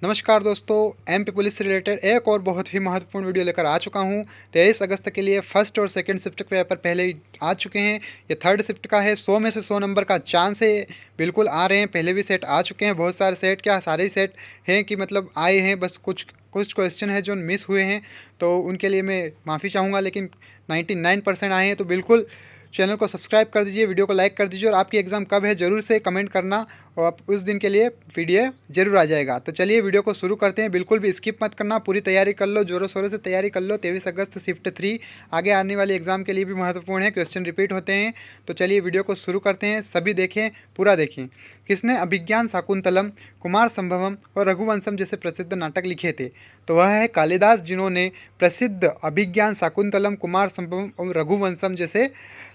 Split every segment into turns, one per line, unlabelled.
नमस्कार दोस्तों, MP police से रिलेटेड एक और बहुत ही महत्वपूर्ण वीडियो लेकर आ चुका हूं। 23 अगस्त के लिए फर्स्ट और सेकंड शिफ्ट के पेपर पहले ही आ चुके हैं। ये थर्ड शिफ्ट का है। 100 में से 100 नंबर का चांस है। बिल्कुल आ रहे हैं, पहले भी सेट आ चुके हैं। बहुत सारे सेट, क्या सारे ही सेट हैं कि मतलब आए हैं, बस कुछ कुछ क्वेश्चन है जो मिस हुए हैं, तो उनके लिए मैं माफ़ी चाहूँगा। लेकिन 99% आए हैं, तो बिल्कुल चैनल को सब्सक्राइब कर दीजिए, वीडियो को लाइक कर दीजिए, और आपकी एग्ज़ाम कब है ज़रूर से कमेंट करना, और आप उस दिन के लिए पीडीएफ जरूर आ जाएगा। तो चलिए वीडियो को शुरू करते हैं। बिल्कुल भी स्किप मत करना, पूरी तैयारी कर लो, जोरों शोरों से तैयारी कर लो। 23 अगस्त शिफ्ट 3 आगे आने वाली एग्जाम के लिए भी महत्वपूर्ण है, क्वेश्चन रिपीट होते हैं। तो चलिए वीडियो को शुरू करते हैं। सभी देखें, पूरा देखें। किसने अभिज्ञान शाकुंतलम, कुमार संभवम और रघुवंशम जैसे प्रसिद्ध नाटक लिखे थे? तो वह है कालिदास, जिन्होंने प्रसिद्ध अभिज्ञान शाकुंतलम, कुमार संभवम और रघुवंशम जैसे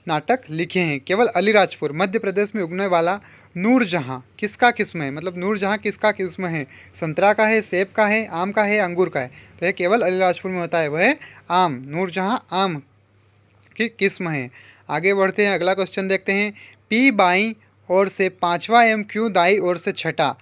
नाटक लिखे हैं। केवल अलीराजपुर मध्य प्रदेश में उगने वाला नूरजहाँ किसका किस्म है? मतलब नूरजहाँ किसका किस्म है? संतरा का है, सेब का है, आम का है, अंगूर का है? तो यह केवल अलीराजपुर में होता है, वह है आम। नूरजहाँ आम की किस्म है। आगे बढ़ते हैं, अगला क्वेश्चन देखते हैं। पी बाई ओर से पाँचवा एम क्यू दाई ओर से छठा,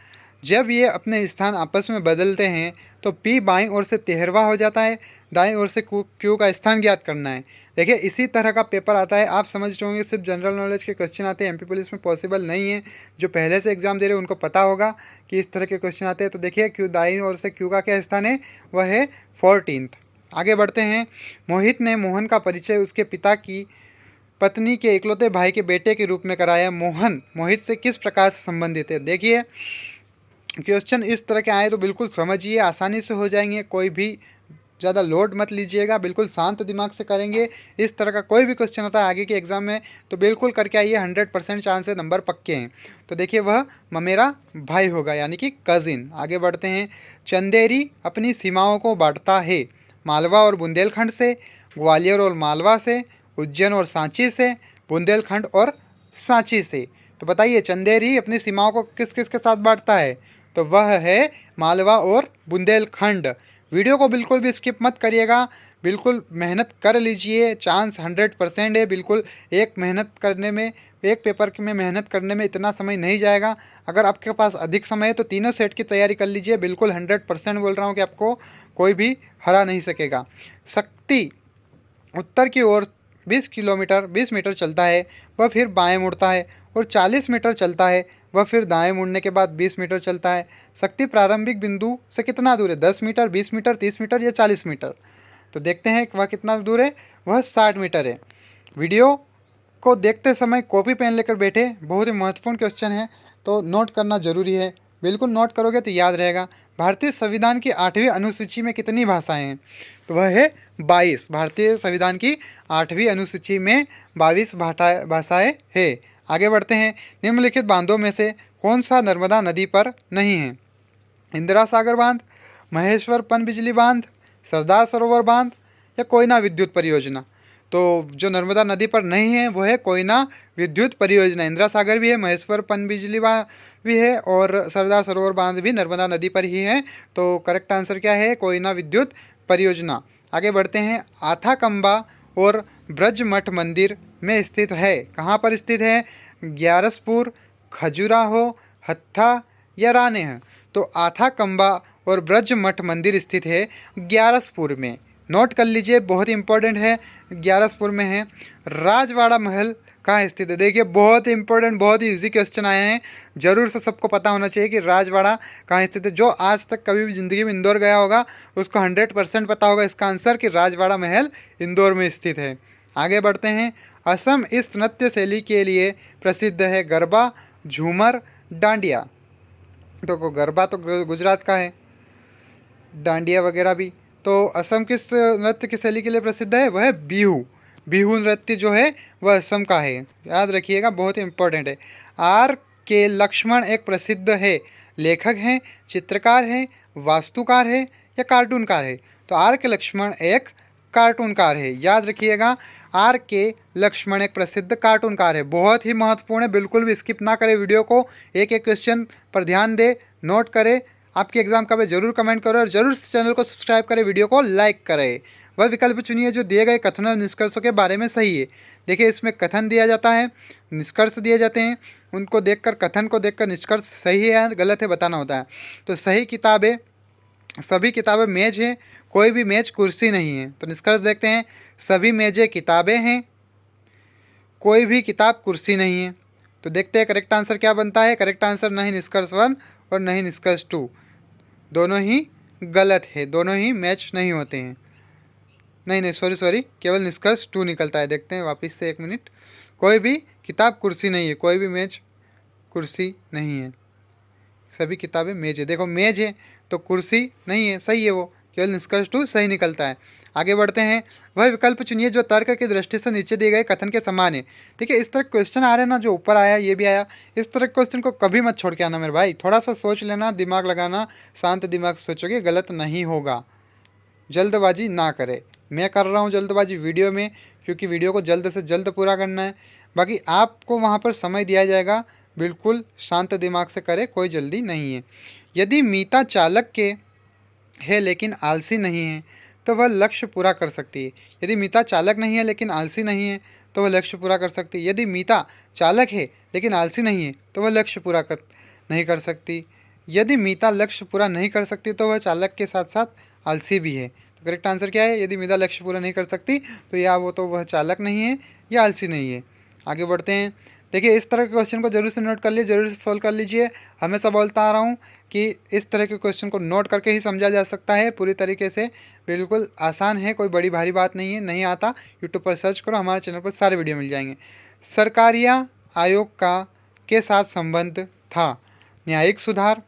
जब ये अपने स्थान आपस में बदलते हैं तो पी बाईं ओर से 13वां हो जाता है, दाईं ओर से क्यू का स्थान ज्ञात करना है। देखिए, इसी तरह का पेपर आता है। आप समझ रहे होंगे सिर्फ जनरल नॉलेज के क्वेश्चन आते हैं, एमपी पुलिस में पॉसिबल नहीं है। जो पहले से एग्जाम दे रहे हैं उनको पता होगा कि इस तरह के क्वेश्चन आते हैं। तो देखिए, क्यू दाईं ओर से क्यू का क्या स्थान है? वह है 14। आगे बढ़ते हैं। मोहित ने मोहन का परिचय उसके पिता की पत्नी के इकलौते भाई के बेटे के रूप में कराया। मोहन मोहित से किस प्रकार से संबंधित है? देखिए, क्वेश्चन इस तरह के आए तो बिल्कुल समझिए, आसानी से हो जाएंगे। कोई भी ज़्यादा लोड मत लीजिएगा, बिल्कुल शांत दिमाग से करेंगे। इस तरह का कोई भी क्वेश्चन होता है आगे के एग्जाम में तो बिल्कुल करके आइए, 100% चांस है, नंबर पक्के हैं। तो देखिए, वह ममेरा भाई होगा, यानी कि कजिन। आगे बढ़ते हैं। चंदेरी अपनी सीमाओं को बांटता है मालवा और बुंदेलखंड से, ग्वालियर और मालवा से, उज्जैन और सांची से, बुंदेलखंड और सांची से। तो बताइए, चंदेरी अपनी सीमाओं को किस किस के साथ बांटता है? तो वह है मालवा और बुंदेलखंड। वीडियो को बिल्कुल भी स्किप मत करिएगा, बिल्कुल मेहनत कर लीजिए। चांस 100% है। बिल्कुल एक मेहनत करने में, एक पेपर में मेहनत करने में इतना समय नहीं जाएगा। अगर आपके पास अधिक समय है तो तीनों सेट की तैयारी कर लीजिए। बिल्कुल 100% बोल रहा हूँ कि आपको कोई भी हरा नहीं सकेगा। शक्ति उत्तर की ओर 20 मीटर चलता है, वह फिर बाएं मुड़ता है, और 40 मीटर चलता है, वह फिर दाएं मुड़ने के बाद 20 मीटर चलता है। शक्ति प्रारंभिक बिंदु से कितना दूर है? 10 मीटर, 20 मीटर, 30 मीटर या 40 मीटर? तो देखते हैं वह कितना दूर है। वह 60 मीटर है। वीडियो को देखते समय कॉपी पेन लेकर बैठे, बहुत ही महत्वपूर्ण क्वेश्चन है, तो नोट करना जरूरी है। बिल्कुल नोट करोगे तो याद रहेगा। भारतीय संविधान की 8वीं अनुसूची में कितनी भाषाएं हैं? तो वह है 22। भारतीय संविधान की 8वीं अनुसूची में 22 भाषाएं हैं। आगे बढ़ते हैं। निम्नलिखित बांधों में से कौन सा नर्मदा नदी पर नहीं है? इंदिरा सागर बांध, महेश्वर पनबिजली बांध, सरदार सरोवर बांध या कोयना विद्युत परियोजना? तो जो नर्मदा नदी पर नहीं है वो है कोयना विद्युत परियोजना। इंदिरा सागर भी है, महेश्वर पनबिजली बांध भी है, और सरदार सरोवर बांध भी नर्मदा नदी पर ही है। तो करेक्ट आंसर क्या है? कोयना विद्युत परियोजना। आगे बढ़ते हैं। आथाकंबा और ब्रज मठ मंदिर में स्थित है। कहाँ पर स्थित है? ग्यारसपुर, खजुराहो, हत्था या रानेह? तो आथाकंबा और ब्रज मठ मंदिर स्थित है ग्यारसपुर में। नोट कर लीजिए, बहुत इंपॉर्टेंट है, ग्यारसपुर में है। राजवाड़ा महल कहाँ स्थित है? देखिए, बहुत इंपॉर्टेंट, बहुत ही ईजी क्वेश्चन आए हैं। जरूर से सबको पता होना चाहिए कि राजवाड़ा कहाँ स्थित है। जो आज तक कभी भी ज़िंदगी में इंदौर गया होगा उसको 100% पता होगा इसका आंसर, कि राजवाड़ा महल इंदौर में स्थित है। आगे बढ़ते हैं। असम इस नृत्य शैली के लिए प्रसिद्ध है। गरबा, झूमर, डांडिया? तो गरबा तो गुजरात का है, डांडिया वगैरह भी। तो असम किस नृत्य की शैली के लिए प्रसिद्ध है? वह है बिहू। बिहू नृत्य जो है वह असम का है, याद रखिएगा, बहुत इंपॉर्टेंट है। आर के लक्ष्मण एक प्रसिद्ध है, लेखक हैं, चित्रकार हैं, वास्तुकार है या कार्टूनकार है? तो आर के लक्ष्मण एक कार्टूनकार है, याद रखिएगा। आर के लक्ष्मण एक प्रसिद्ध कार्टूनकार है। बहुत ही महत्वपूर्ण है, बिल्कुल भी स्किप ना करें वीडियो को, एक एक क्वेश्चन पर ध्यान दे, नोट करें। आपके एग्जाम कब है जरूर कमेंट करो, और जरूर चैनल को सब्सक्राइब करें, वीडियो को लाइक करें। वह विकल्प चुनिए जो दिए गए कथन और निष्कर्षों के बारे में सही है। देखिए, इसमें कथन दिया जाता है, निष्कर्ष दिए जाते हैं। उनको देखकर, कथन को देखकर निष्कर्ष सही है या गलत है बताना होता है। तो सही किताब है सभी किताबें मेज हैं, कोई भी मेज कुर्सी नहीं है। तो निष्कर्ष देखते हैं, सभी मेजें किताबें हैं, कोई भी किताब कुर्सी नहीं है। तो देखते हैं करेक्ट आंसर क्या बनता है। करेक्ट आंसर नहीं निष्कर्ष 1 और नहीं निष्कर्ष 2, दोनों ही गलत है, दोनों ही मैच नहीं होते हैं। नहीं नहीं सॉरी, केवल निष्कर्ष 2 निकलता है। देखते हैं वापस से, एक मिनट। कोई भी किताब कुर्सी नहीं है, कोई भी मेज कुर्सी नहीं है, सभी किताबें मेज है। देखो मेज है तो कुर्सी नहीं है, सही है वो, केवल निष्कर्ष 2 सही निकलता है। आगे बढ़ते हैं, वह विकल्प चुनिए जो तर्क की दृष्टि से नीचे दिए गए कथन के समान है। देखिए इस तरह क्वेश्चन आ रहे हैं ना, जो ऊपर आया ये भी आया, इस तरह क्वेश्चन को कभी मत छोड़ के आना मेरे भाई, थोड़ा सा सोच लेना, दिमाग लगाना, शांत दिमाग से सोचोगे गलत नहीं होगा। जल्दबाजी ना करें, मैं कर रहा हूँ जल्दबाजी वीडियो में, क्योंकि वीडियो को जल्द से जल्द पूरा करना है। बाकी आपको वहाँ पर समय दिया जाएगा, बिल्कुल शांत दिमाग से करें, कोई जल्दी नहीं है। यदि मीता चालक के है लेकिन आलसी नहीं है तो वह लक्ष्य पूरा कर सकती है। यदि मीता चालक नहीं है लेकिन आलसी नहीं है तो वह लक्ष्य पूरा कर सकती है। यदि मीता चालक है लेकिन आलसी नहीं है तो वह लक्ष्य पूरा नहीं कर सकती। यदि मीता लक्ष्य पूरा नहीं कर सकती तो वह चालक के साथ साथ आलसी भी है। तो करेक्ट आंसर क्या है, यदि मीता लक्ष्य पूरा नहीं कर सकती तो या वो तो वह चालक नहीं है या आलसी नहीं है। आगे बढ़ते हैं, देखिए इस तरह के क्वेश्चन को जरूर से नोट कर लीजिए, जरूर से सोल्व कर लीजिए। हमेशा बोलता आ रहा हूँ कि इस तरह के क्वेश्चन को नोट करके ही समझा जा सकता है पूरी तरीके से, बिल्कुल आसान है, कोई बड़ी भारी बात नहीं है। नहीं आता यूट्यूब पर सर्च करो, हमारे चैनल पर सारे वीडियो मिल जाएंगे। सरकारिया आयोग का के साथ संबंध था, न्यायिक सुधार,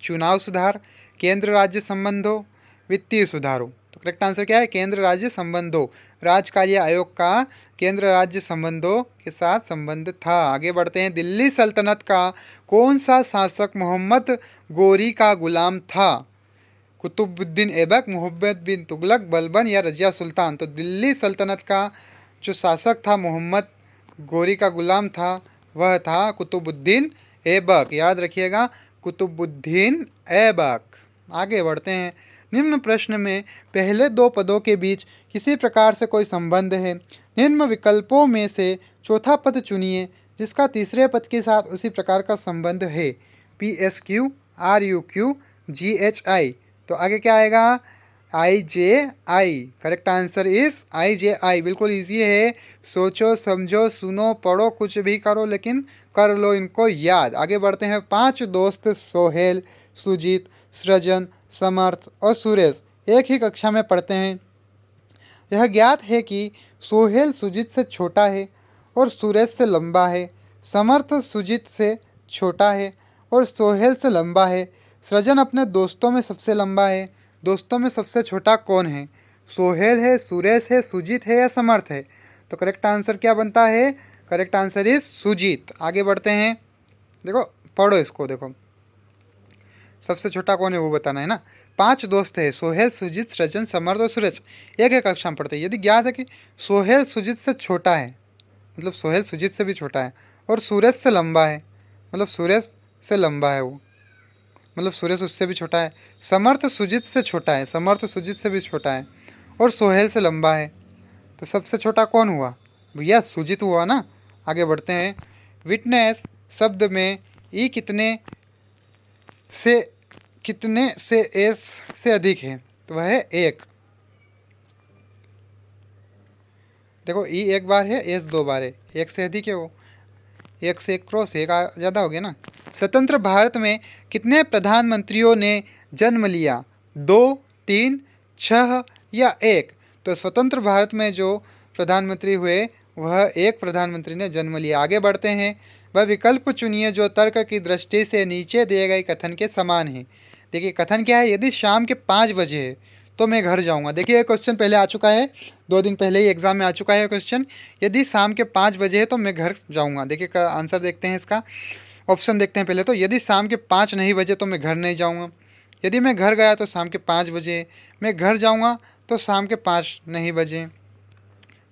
चुनाव सुधार, केंद्र राज्य संबंधों, वित्तीय सुधारों। तो करेक्ट आंसर क्या है, केंद्र राज्य संबंधों। राजकार्य आयोग का केंद्र राज्य संबंधों के साथ संबंध था। आगे बढ़ते हैं, दिल्ली सल्तनत का कौन सा शासक मोहम्मद गोरी का गुलाम था? कुतुबुद्दीन ऐबक, मोहम्मद बिन तुगलक, बलबन या रजिया सुल्तान। तो दिल्ली सल्तनत का जो शासक था मोहम्मद गोरी का गुलाम था, वह था कुतुबुद्दीन ऐबक। याद रखिएगा, कुतुबुद्दीन ऐबक। आगे बढ़ते हैं, निम्न प्रश्न में पहले दो पदों के बीच किसी प्रकार से कोई संबंध है। निम्न विकल्पों में से चौथा पद चुनिए जिसका तीसरे पद के साथ उसी प्रकार का संबंध है। PSQ, RUQ, GHI। तो आगे क्या आएगा, IJI। Correct answer is IJI। बिल्कुल ईजी है, सोचो समझो सुनो पढ़ो कुछ भी करो, लेकिन कर लो इनको याद। आगे बढ़ते हैं, 5 दोस्त सोहेल, सुजीत, सृजन, समर्थ और सुरेश एक ही कक्षा में पढ़ते हैं। यह ज्ञात है कि सोहेल सुजीत से छोटा है और सुरेश से लंबा है। समर्थ सुजीत से छोटा है और सोहेल से लंबा है। सृजन अपने दोस्तों में सबसे लंबा है। दोस्तों में सबसे छोटा कौन है? सोहेल है, सुरेश है, सुजीत है या समर्थ है? तो करेक्ट आंसर क्या बनता है? Correct answer is Sujit. आगे बढ़ते हैं, देखो पढ़ो इसको, देखो सबसे छोटा कौन है वो बताना है ना। 5 दोस्त है, सोहेल, सुजीत, सृजन, समर्थ और सुरेश एक एक कक्षा में पढ़ते हैं। यदि ज्ञात है कि सोहेल सुजीत से छोटा है, मतलब सोहेल सुजीत से भी छोटा है, और सुरेश से लंबा है, मतलब सुरेश से लंबा है वो, मतलब सुरेश उससे भी छोटा है। समर्थ सुजीत से छोटा है, समर्थ सुजीत से भी छोटा है, और सोहेल से लंबा है। तो सबसे छोटा कौन हुआ भैया? सुजीत हुआ ना। आगे बढ़ते हैं, विटनेस शब्द में ई कितने से एस से अधिक है? तो वह है 1। देखो ई एक बार है, एस 2 बार है, 1 से अधिक है वो, 1 से 1 क्रॉस, 1 ज़्यादा हो गया ना। स्वतंत्र भारत में कितने प्रधानमंत्रियों ने जन्म लिया? 2, 3, 6 या 1? तो स्वतंत्र भारत में जो प्रधानमंत्री हुए वह एक प्रधानमंत्री ने जन्म लिया। आगे बढ़ते हैं, वह विकल्प चुनिए जो तर्क की दृष्टि से नीचे दिए गए कथन के समान है। देखिए कथन क्या है, यदि शाम के 5 बजे है तो मैं घर जाऊंगा। देखिए ये क्वेश्चन पहले आ चुका है, 2 दिन पहले ही एग्जाम में आ चुका है क्वेश्चन। यदि शाम के 5 बजे है तो मैं घर जाऊंगा। देखिए आंसर देखते हैं इसका, ऑप्शन देखते हैं पहले। तो यदि शाम के 5 नहीं बजे तो मैं घर नहीं जाऊंगा। यदि मैं घर गया तो शाम के 5 बजे, मैं घर जाऊंगा तो शाम के 5 नहीं बजे।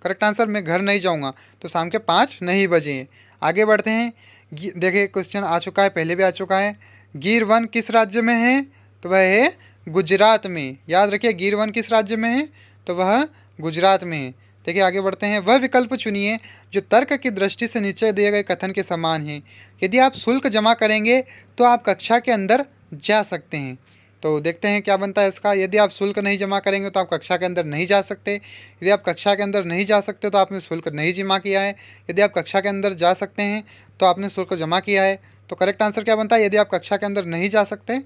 करेक्ट आंसर, मैं घर नहीं जाऊंगा तो शाम के 5 नहीं बजे। आगे बढ़ते हैं, देखिए क्वेश्चन आ चुका है, पहले भी आ चुका है। गिर वन किस राज्य में है? तो वह है गुजरात में। याद रखिए गिर वन किस राज्य में है? तो वह गुजरात में है। देखिए आगे बढ़ते हैं, वह विकल्प चुनिए जो तर्क की दृष्टि से नीचे दिए गए कथन के समान है। यदि आप शुल्क जमा करेंगे तो आप कक्षा के अंदर जा सकते हैं। तो देखते हैं क्या बनता है इसका। यदि आप शुल्क नहीं जमा करेंगे तो आप कक्षा के अंदर नहीं जा सकते। यदि आप कक्षा के अंदर नहीं जा सकते तो आपने शुल्क नहीं जमा किया है। यदि आप कक्षा के अंदर जा सकते हैं तो आपने शुल्क जमा किया है। तो करेक्ट आंसर क्या बनता है? यदि आप कक्षा के अंदर नहीं जा सकते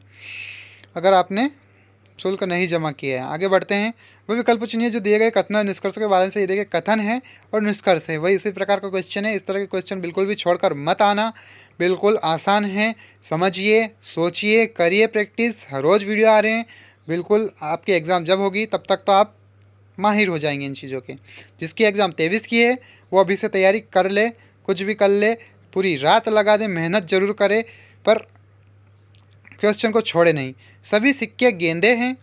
अगर आपने शुल्क नहीं जमा किया है। आगे बढ़ते हैं। वह विकल्प चुनिए जो दिए गए कथन और निष्कर्ष के बारे में से। ये देखिए कथन है और निष्कर्ष है, वही इसी प्रकार का क्वेश्चन है। इस तरह के क्वेश्चन बिल्कुल भी छोड़कर मत आना, बिल्कुल आसान है। समझिए, सोचिए, करिए प्रैक्टिस। हर रोज़ वीडियो आ रहे हैं। बिल्कुल आपकी एग्ज़ाम जब होगी तब तक तो आप माहिर हो जाएंगे इन चीज़ों के। जिसकी एग्ज़ाम 23 की है वो अभी से तैयारी कर ले, कुछ भी कर ले, पूरी रात लगा दे, मेहनत ज़रूर करे, पर क्वेश्चन को छोड़े नहीं। सभी सिक्के गेंदे हैं,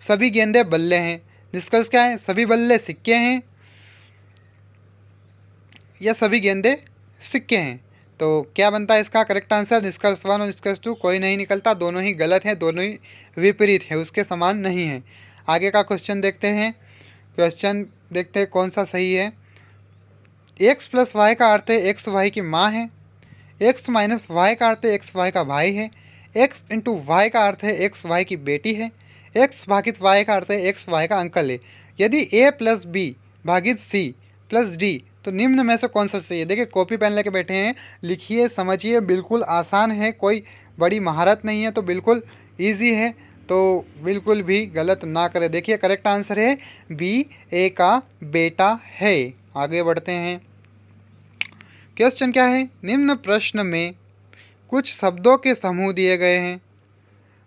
सभी गेंदे बल्ले हैं। निष्कर्ष क्या है? सभी बल्ले सिक्के हैं या सभी गेंदे सिक्के हैं। तो क्या बनता है इसका करेक्ट आंसर? निष्कर्ष 1 और निष्कर्ष 2 कोई नहीं निकलता, दोनों ही गलत हैं, दोनों ही विपरीत है, उसके समान नहीं है। आगे का क्वेश्चन देखते हैं। क्वेश्चन देखते हैं कौन सा सही है। एक्स प्लस वाई का अर्थ है एक्स वाई की माँ है। एक्स माइनस वाई का अर्थ है एक्स वाई का भाई है। एक्स इंटू वाई का अर्थ है एक्स वाई की बेटी है। एक्स भागित वाई का अर्थ है एक्स वाई का अंकल है। यदि ए प्लस बी भागित सी प्लस डी तो निम्न में से कौन सा सही है? देखिए कॉपी पेन लेके बैठे हैं, लिखिए, समझिए, बिल्कुल आसान है, कोई बड़ी महारत नहीं है, तो बिल्कुल ईजी है, तो बिल्कुल भी गलत ना करें। देखिए करेक्ट आंसर है बी, ए का बेटा है। आगे बढ़ते हैं। क्वेश्चन क्या है? निम्न प्रश्न में कुछ शब्दों के समूह दिए गए हैं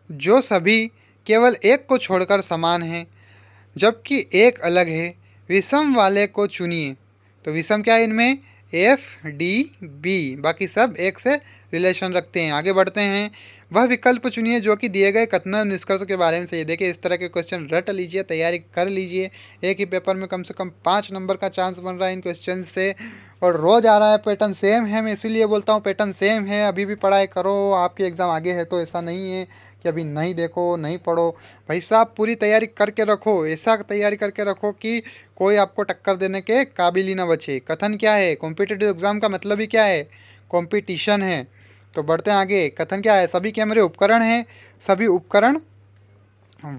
जो सभी केवल एक को छोड़कर समान हैं जबकि एक अलग है। विषम वाले को चुनिए। तो विषम क्या है इनमें? एफ डी बी, बाकी सब एक से रिलेशन रखते हैं। आगे बढ़ते हैं। वह विकल्प चुनिए जो कि दिए गए कथन और निष्कर्ष के बारे में सही है। देखिए इस तरह के क्वेश्चन रट लीजिए, तैयारी कर लीजिए। एक ही पेपर में कम से कम 5 नंबर का चांस बन रहा है इन क्वेश्चन से, और रोज़ आ रहा है। पैटर्न सेम है, मैं इसीलिए बोलता हूँ पैटर्न सेम है, अभी भी पढ़ाई करो। आपकी एग्ज़ाम आगे है तो ऐसा नहीं है कि अभी नहीं देखो, नहीं पढ़ो। भाई साहब पूरी तैयारी करके रखो, ऐसा तैयारी करके रखो कि कोई आपको टक्कर देने के काबिल ही ना बचे। कथन क्या है? कॉम्पिटिटिव एग्ज़ाम का मतलब ही क्या है? कॉम्पिटिशन है। तो बढ़ते हैं आगे। कथन क्या है? सभी कैमरे उपकरण हैं, सभी उपकरण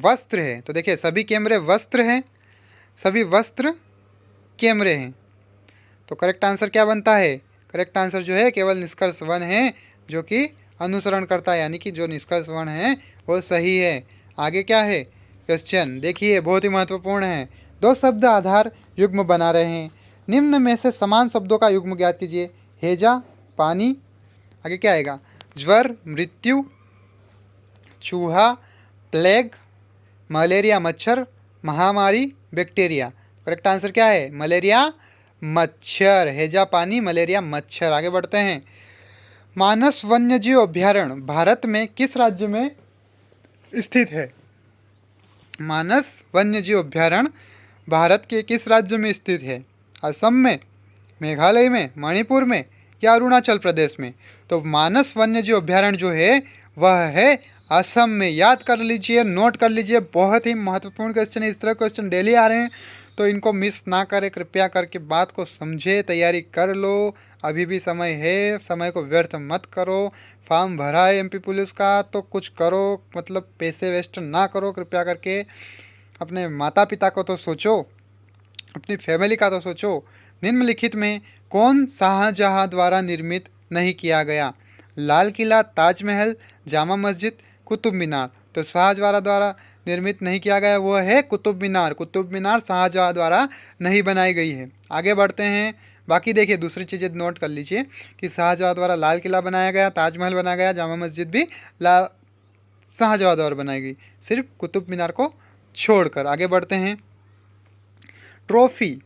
वस्त्र है। तो देखिए सभी कैमरे वस्त्र हैं, सभी वस्त्र कैमरे हैं। तो करेक्ट आंसर क्या बनता है? करेक्ट आंसर जो है केवल निष्कर्ष 1 है जो कि अनुसरण करता है, यानी कि जो निष्कर्ष 1 है वो सही है। आगे क्या है क्वेश्चन? देखिए बहुत ही महत्वपूर्ण है। 2 शब्द आधार युग्म बना रहे हैं, निम्न में से समान शब्दों का युग्म ज्ञात कीजिए। हैजा, पानी। आगे क्या आएगा? ज्वर, मृत्यु, चूहा, प्लेग, मलेरिया मच्छर, महामारी, बैक्टीरिया। करेक्ट आंसर क्या है? मलेरिया मच्छर। हैजा पानी, मलेरिया मच्छर। आगे बढ़ते हैं। मानस वन्यजीव अभ्यारण्य भारत में किस राज्य में स्थित है? मानस वन्यजीव अभ्यारण्य भारत के किस राज्य में स्थित है? असम में, मेघालय में, मणिपुर में या अरुणाचल प्रदेश में? तो मानस वन्यजीव अभ्यारण्य जो है वह है असम में। याद कर लीजिए, नोट कर लीजिए, बहुत ही महत्वपूर्ण क्वेश्चन है। इस तरह क्वेश्चन डेली आ रहे हैं तो इनको मिस ना करें, कृपया करके बात को समझे, तैयारी कर लो। अभी भी समय है, समय को व्यर्थ मत करो। फॉर्म भरा है एमपी पुलिस का तो कुछ करो, मतलब पैसे वेस्ट ना करो। कृपया करके अपने माता पिता को तो सोचो, अपनी फैमिली का तो सोचो। निम्नलिखित में कौन शाहजहां द्वारा निर्मित नहीं किया गया? लाल किला, ताजमहल, जामा मस्जिद, कुतुब मीनार। तो शाहजहां द्वारा निर्मित नहीं किया गया वो है कुतुब मीनार। कुतुब मीनार शाहजहां द्वारा नहीं बनाई गई है। आगे बढ़ते हैं। बाकी देखिए दूसरी चीज़ें नोट कर लीजिए कि शाहजहां द्वारा लाल किला बनाया गया, ताजमहल बनाया गया, जामा मस्जिद भी शाहजहां द्वारा बनाई गई, सिर्फ कुतुब मीनार को छोड़कर। आगे बढ़ते हैं। ट्रॉफी,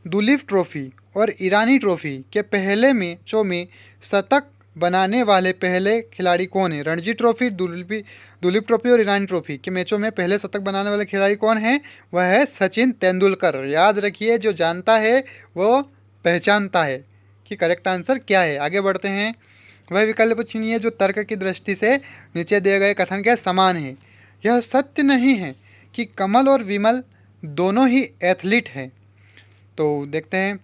दुलीप ट्रॉफी और ईरानी ट्रॉफी के पहले मैचों में शतक बनाने वाले पहले खिलाड़ी कौन है? रणजी ट्रॉफी, दुलीप ट्रॉफी और ईरानी ट्रॉफी के मैचों में पहले शतक बनाने वाले खिलाड़ी कौन है? वह है सचिन तेंदुलकर। याद रखिए, जो जानता है वो पहचानता है कि करेक्ट आंसर क्या है। आगे बढ़ते हैं। वह विकल्प चुनिए जो तर्क की दृष्टि से नीचे दिए गए कथन के समान है। यह सत्य नहीं है कि कमल और विमल दोनों ही एथलीट हैं। तो देखते हैं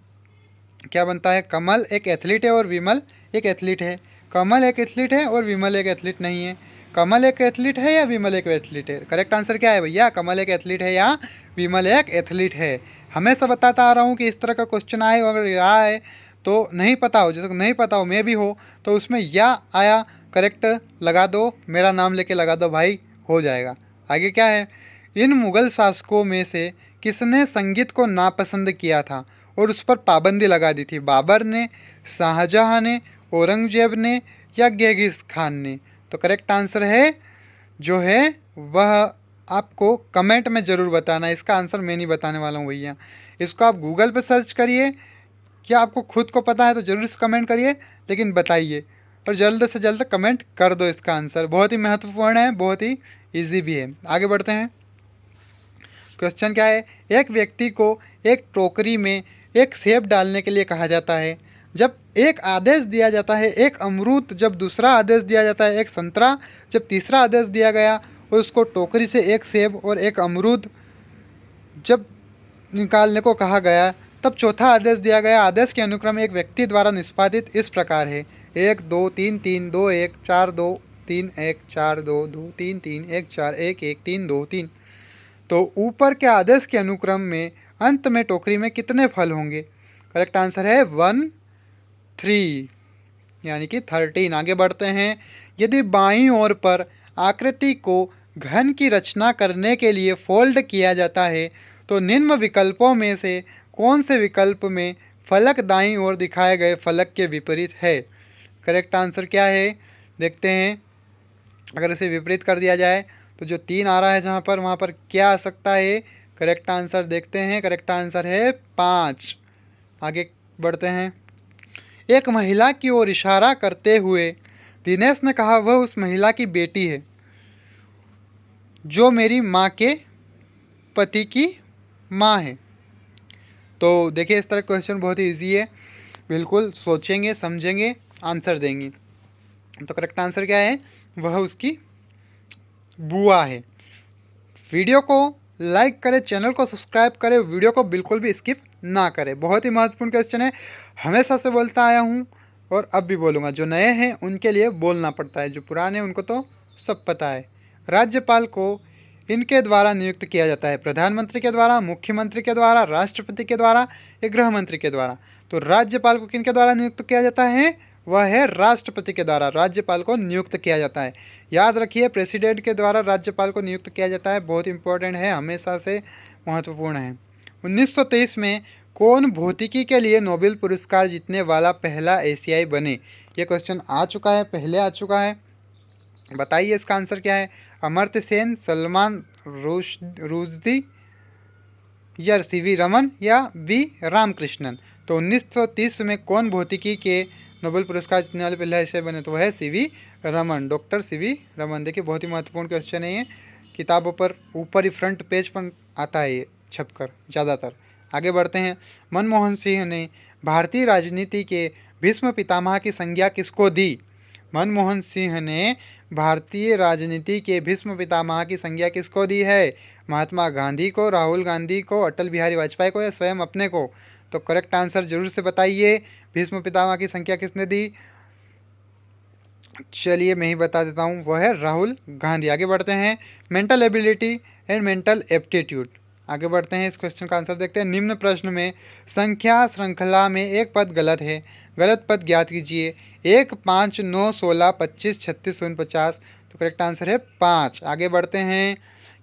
क्या बनता है। कमल एक एथलीट है और विमल एक एथलीट है। कमल एक एथलीट है और विमल एक एथलीट नहीं है। कमल एक एथलीट है या विमल एक एथलीट है? करेक्ट आंसर क्या है भैया? कमल एक एथलीट है या विमल एक एथलीट है? हमेशा बताता आ रहा हूँ कि इस तरह का क्वेश्चन आए, अगर या आए तो नहीं पता हो, जैसे नहीं पता हो मैं भी हो तो उसमें या आया करेक्ट लगा दो, मेरा नाम लेके लगा दो भाई, हो जाएगा। आगे क्या है? इन मुगल शासकों में से किसने संगीत को नापसंद किया था और उस पर पाबंदी लगा दी थी? बाबर ने, शाहजहाँ ने, औरंगजेब ने या गेंगिस खान ने? तो करेक्ट आंसर है जो है वह आपको कमेंट में ज़रूर बताना। इसका आंसर मैं नहीं बताने वाला हूँ भैया, इसको आप गूगल पे सर्च करिए, क्या आपको खुद को पता है तो ज़रूर से कमेंट करिए, लेकिन बताइए और जल्द से जल्द कमेंट कर दो। इसका आंसर बहुत ही महत्वपूर्ण है, बहुत ही ईजी भी है। आगे बढ़ते हैं। क्वेश्चन क्या है? एक व्यक्ति को एक टोकरी में एक सेब डालने के लिए कहा जाता है। जब एक आदेश दिया जाता है एक अमरूद, जब दूसरा आदेश दिया जाता है एक संतरा, जब तीसरा आदेश दिया गया और उसको टोकरी से एक सेब और एक अमरूद जब निकालने को कहा गया, तब चौथा आदेश दिया गया। आदेश के अनुक्रम एक व्यक्ति द्वारा निष्पादित इस प्रकार है: 1 2 3 3 2 1 4 2 3 1 4 2 2 3 3 1 4 1 1 3 2 3। तो ऊपर के आदेश के अनुक्रम में अंत में टोकरी में कितने फल होंगे? करेक्ट आंसर है 1 3 यानी कि 13। आगे बढ़ते हैं। यदि बाईं ओर पर आकृति को घन की रचना करने के लिए फोल्ड किया जाता है तो निम्न विकल्पों में से कौन से विकल्प में फलक दाईं ओर दिखाए गए फलक के विपरीत है? करेक्ट आंसर क्या है देखते हैं। अगर इसे विपरीत कर दिया जाए तो जो 3 आ रहा है जहाँ पर, वहाँ पर क्या आ सकता है? करेक्ट आंसर देखते हैं। करेक्ट आंसर है 5। आगे बढ़ते हैं। एक महिला की ओर इशारा करते हुए दिनेश ने कहा, वह उस महिला की बेटी है जो मेरी माँ के पति की माँ है। तो देखिए इस तरह क्वेश्चन बहुत ही ईजी है, बिल्कुल सोचेंगे समझेंगे आंसर देंगे। तो करेक्ट आंसर क्या है? वह उसकी बुआ है। वीडियो को लाइक करें, चैनल को सब्सक्राइब करें, वीडियो को बिल्कुल भी स्किप ना करें। बहुत ही महत्वपूर्ण क्वेश्चन है, हमेशा से बोलता आया हूँ और अब भी बोलूँगा। जो नए हैं उनके लिए बोलना पड़ता है, जो पुराने हैं उनको तो सब पता है। राज्यपाल को इनके द्वारा नियुक्त किया जाता है: प्रधानमंत्री के द्वारा, मुख्यमंत्री के द्वारा, राष्ट्रपति के द्वारा या गृह मंत्री के द्वारा? तो राज्यपाल को किनके द्वारा नियुक्त किया जाता है? वह है राष्ट्रपति के द्वारा राज्यपाल को नियुक्त किया जाता है। याद रखिए, प्रेसिडेंट के द्वारा राज्यपाल को नियुक्त किया जाता है, बहुत इंपॉर्टेंट है, हमेशा से महत्वपूर्ण है। 1923 में कौन भौतिकी के लिए नोबेल पुरस्कार जीतने वाला पहला एशियाई बने? ये क्वेश्चन आ चुका है, पहले आ चुका है, बताइए इसका आंसर क्या है? अमर्त्य सेन, सलमान रुश्दी या सीवी रमन या वी रामकृष्णन? तो 1930 में कौन भौतिकी के नोबेल पुरस्कार जीतने वाले पहले एशियाई बने? तो वह है CV Raman, doctor CV Raman. देखिए बहुत ही महत्वपूर्ण क्वेश्चन है ये, किताबों पर ऊपर ही फ्रंट पेज पर आता है ये छपकर ज़्यादातर। आगे बढ़ते हैं। मनमोहन सिंह ने भारतीय राजनीति के भीष्म पितामह की संज्ञा किसको दी? मनमोहन सिंह ने भारतीय राजनीति के भीष्म पितामह की संज्ञा किसको दी है? महात्मा गांधी को, राहुल गांधी को, अटल बिहारी वाजपेयी को या स्वयं अपने को? तो करेक्ट आंसर जरूर से बताइए, भीष्म पितामह की संज्ञा किसने दी? चलिए मैं ही बता देता हूँ, वह है राहुल गांधी। आगे बढ़ते हैं। Mental ability and mental aptitude. आगे बढ़ते हैं, इस क्वेश्चन का आंसर देखते हैं। निम्न प्रश्न में संख्या श्रृंखला में एक पद गलत है, गलत पद ज्ञात कीजिए। 1 5 9 16 25 36 49। तो करेक्ट आंसर है 5। आगे बढ़ते हैं।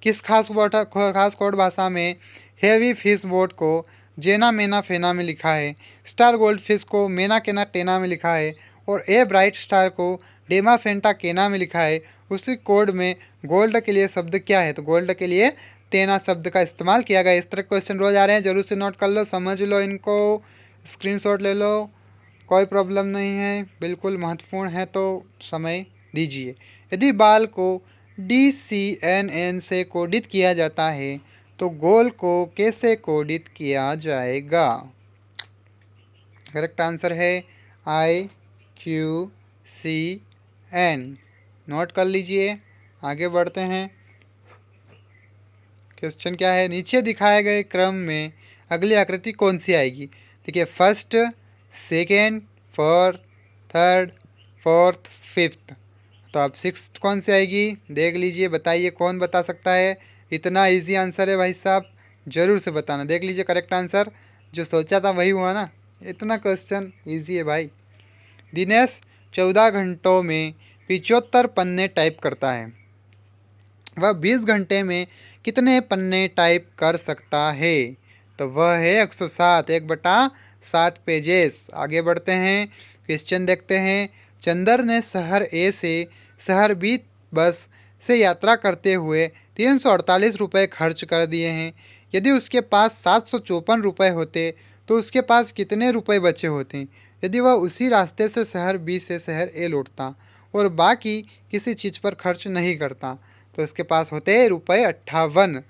किस खास कोड भाषा में हेवी फिश बोट को जेना मेना फेना में लिखा है, स्टार गोल्ड फिश को मेना केना टेना में लिखा है और ए ब्राइट स्टार को डेमा फेंटा केना में लिखा है? उसी कोड में गोल्ड के लिए शब्द क्या है? तो गोल्ड के लिए तेना शब्द का इस्तेमाल किया गया। इस तरह क्वेश्चन रोज आ रहे हैं, जरूर से नोट कर लो, समझ लो इनको, स्क्रीनशॉट ले लो, कोई प्रॉब्लम नहीं है, बिल्कुल महत्वपूर्ण है तो समय दीजिए। यदि बाल को DCNN से कोडित किया जाता है तो गोल को कैसे कोडित किया जाएगा? करेक्ट आंसर है IQCN। नोट कर लीजिए। आगे बढ़ते हैं। क्वेश्चन क्या है? नीचे दिखाए गए क्रम में अगली आकृति कौन सी आएगी? देखिए, first, second, third, fourth, fifth. तो अब सिक्स्थ कौन सी आएगी देख लीजिए, बताइए कौन बता सकता है। इतना इजी आंसर है भाई साहब, ज़रूर से बताना। देख लीजिए करेक्ट आंसर, जो सोचा था वही हुआ ना। इतना क्वेश्चन इजी है भाई। दिनेश 14 घंटों में 75 पन्ने टाइप करता है, वह 20 घंटे में कितने पन्ने टाइप कर सकता है? तो वह है 107, 1/7 पेजेस। आगे बढ़ते हैं, क्वेश्चन देखते हैं। चंदर ने शहर ए से शहर बी बस से यात्रा करते हुए 348 रुपये खर्च कर दिए हैं। यदि उसके पास 754 रुपये होते तो उसके पास कितने रुपए बचे होते? यदि वह उसी रास्ते से शहर बी से शहर ए लौटता और बाकी किसी चीज़ पर खर्च नहीं करता तो उसके पास होते रुपये 58।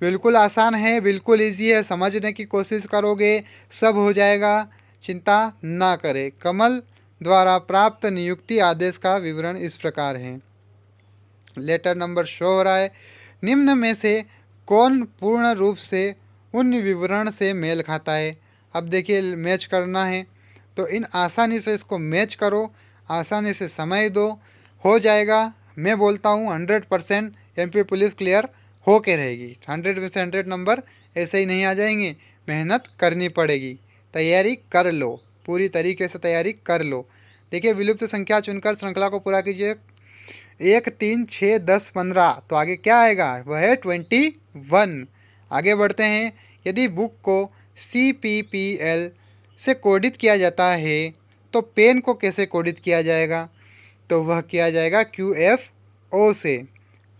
बिल्कुल आसान है, बिल्कुल इजी है, समझने की कोशिश करोगे सब हो जाएगा, चिंता ना करें। कमल द्वारा प्राप्त नियुक्ति आदेश का विवरण इस प्रकार है। लेटर नंबर शो हो रहा है। निम्न में से कौन पूर्ण रूप से उन विवरण से मेल खाता है? अब देखिए मैच करना है, तो इन आसानी से इसको मैच करो, आसानी से समय दो, हो जाएगा। मैं बोलता हूँ 100% एमपी पुलिस क्लियर हो के रहेगी। 100 में से 100 नंबर ऐसे ही नहीं आ जाएंगे, मेहनत करनी पड़ेगी, तैयारी कर लो, पूरी तरीके से तैयारी कर लो। देखिए विलुप्त संख्या चुनकर श्रृंखला को पूरा कीजिए। 1, 3, 6, 10, 15, तो आगे क्या आएगा? वह है 21। आगे बढ़ते हैं। यदि बुक को CPPL से कोडित किया जाता है तो पेन को कैसे कोडित किया जाएगा? तो वह किया जाएगा QFO से,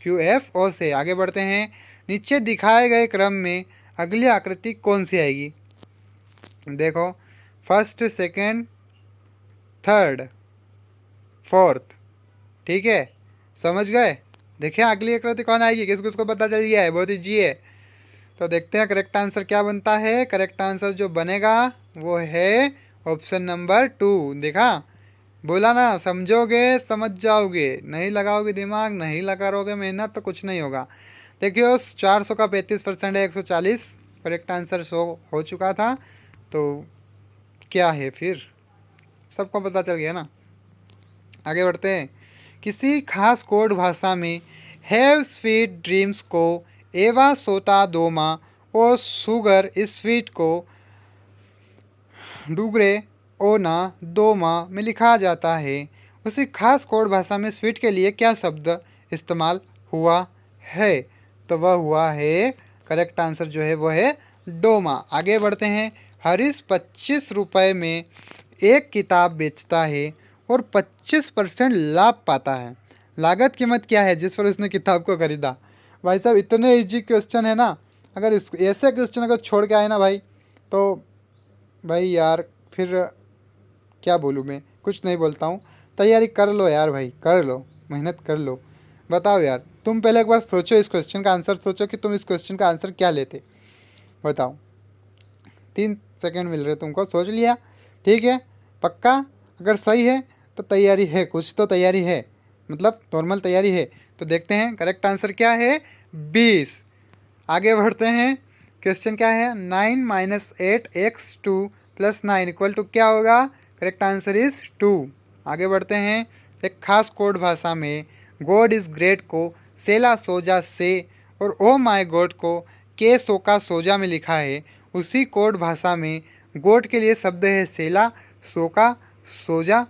QFO से। आगे बढ़ते हैं। नीचे दिखाए गए क्रम में अगली आकृति कौन सी आएगी? देखो, फर्स्ट, सेकंड, थर्ड, फोर्थ, ठीक है, समझ गए? देखिए अगली आकृति कौन आएगी, किस किसको पता चल गया है? बहुत ईजी है। तो देखते हैं करेक्ट आंसर क्या बनता है। करेक्ट आंसर जो बनेगा वो है ऑप्शन नंबर 2। देखा, बोला ना, समझोगे समझ जाओगे, नहीं लगाओगे दिमाग, नहीं लगाओगे मेहनत तो कुछ नहीं होगा। देखियो 400 का 35% है 140। करेक्ट आंसर शो हो चुका था, तो क्या है फिर, सबको पता चल गया ना। आगे बढ़ते हैं। किसी खास कोड भाषा में हैव स्वीट ड्रीम्स को एवा सोता दोमा और सुगर स्वीट को डुगरे ओना दोमा में लिखा जाता है। उसी खास कोड भाषा में स्वीट के लिए क्या शब्द इस्तेमाल हुआ है? तो वह हुआ है, करेक्ट आंसर जो है वो है डोमा। आगे बढ़ते हैं। हरीश 25 रुपये में एक किताब बेचता है और 25% लाभ पाता है। लागत कीमत क्या है जिस पर उसने किताब को खरीदा? भाई साहब इतने इजी क्वेश्चन है ना, अगर इस ऐसे क्वेश्चन अगर छोड़ के आए ना भाई, तो भाई यार फिर क्या बोलूँ मैं, कुछ नहीं बोलता हूँ। तैयारी कर लो यार भाई, कर लो, मेहनत कर लो। बताओ यार, तुम पहले एक बार सोचो, इस क्वेश्चन का आंसर सोचो कि तुम इस क्वेश्चन का आंसर क्या लेते। बताओ, 3 सेकंड मिल रहे तुमको, सोच लिया? ठीक है, पक्का? अगर सही है तो तैयारी है, कुछ तो तैयारी है, मतलब नॉर्मल तैयारी है। तो देखते हैं करेक्ट आंसर क्या है, 20। आगे बढ़ते हैं। क्वेश्चन क्या है, 9 - 8x2 + 9 = क्या होगा? Correct answer is 2। आगे बढ़ते हैं। एक खास कोड भाषा में गॉड इज़ ग्रेट को सेला सोजा से और ओ माई गॉड को के सोका सोजा में लिखा है। उसी कोड भाषा में गॉड के लिए शब्द है सेला, सोका, सोजा